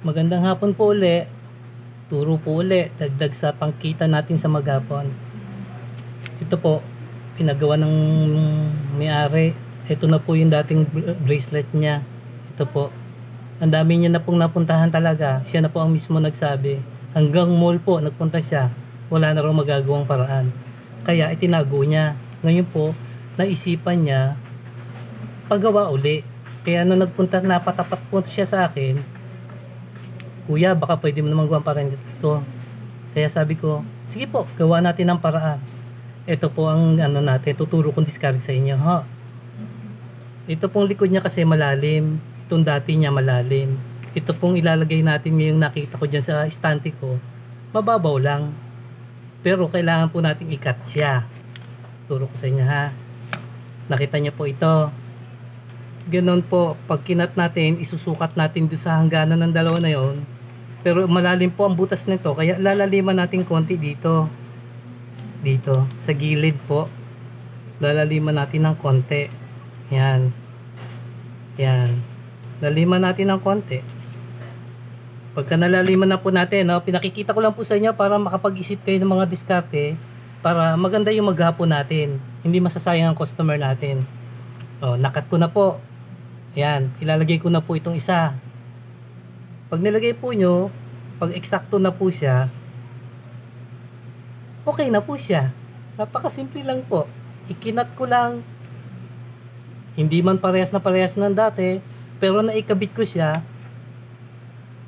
Magandang hapon po uli. Turo po uli, dagdag sa pangkita natin sa maghapon. Ito po, pinagawa ng may-ari. Ito na po yung dating bracelet niya. Ito po. Ang dami niya na pong napuntahan talaga. Siya na po ang mismo nagsabi. Hanggang mall po, nagpunta siya. Wala na raw magagawang paraan. Kaya itinago niya. Ngayon po, naisipan niya, pagawa uli. Kaya nung nagpunta, napatapat po siya sa akin, kuya, baka pwede mo naman gawa parang ito. Kaya sabi ko, sige po, gawa natin ng paraan. Ito po ang ano natin, tuturo kong discard sa inyo, ha. Ito pong likod niya kasi malalim. Itong dati niya malalim. Ito pong ilalagay natin ngayong nakita ko dyan sa estante ko. Mababaw lang. Pero kailangan po natin ikat siya. Turo ko sa inyo, ha. Nakita niyo po ito. Ganon po, pag kinat natin, isusukat natin doon sa hangganan ng dalawa na yon. Pero malalim po ang butas nito, kaya lalaliman natin konti dito. Dito, sa gilid po. Lalaliman natin ng konti. Yan. Yan. Laliman natin ng konti. Pagka nalaliman na po natin, no, pinakikita ko lang po sa inyo para makapag-isip kayo ng mga diskarte para maganda yung maghapon natin. Hindi masasayang ang customer natin. O, nakat ko na po. Yan, ilalagay ko na po itong isa. Pag nilagay po nyo, pag eksakto na po siya, okay na po siya. Napakasimple lang po. Ikinat ko lang. Hindi man parehas ng dati, pero naikabit ko siya.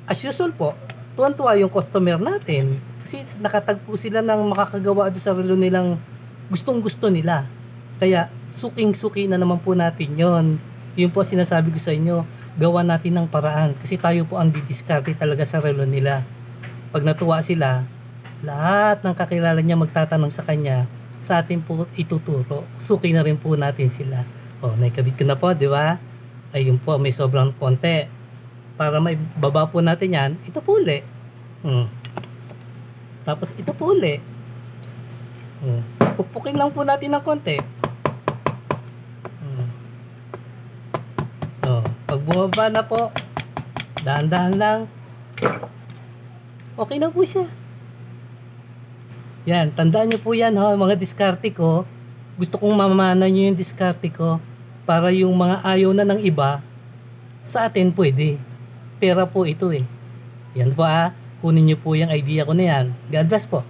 As usual po, tuwan-tuwa yung customer natin. Kasi nakatagpo sila ng makakagawa doon sa relo nilang gustong-gusto nila. Kaya, suking-suki na naman po natin yon. Yun po sinasabi ko sa inyo, gawa natin ng paraan. Kasi tayo po ang didiskarte talaga sa relo nila. Pag natuwa sila, lahat ng kakilala niya magtatanong sa kanya, sa atin po ituturo. Suki na rin po natin sila. O, naikabit ko na po, di ba? Ayun po, may sobrang konti. Para may baba po natin yan, ito po uli. Tapos ito po uli. Pukpukin lang po natin ng konti. Pag bumaba na po, dahan-dahan lang, okay na po siya. Yan, tandaan nyo po yan, ha, mga diskarte ko. Gusto kong mamana nyo yung diskarte ko para yung mga ayaw na ng iba, sa atin pwede. Pera po ito eh. Yan po, ha. Kunin nyo po yung idea ko na yan. God bless po.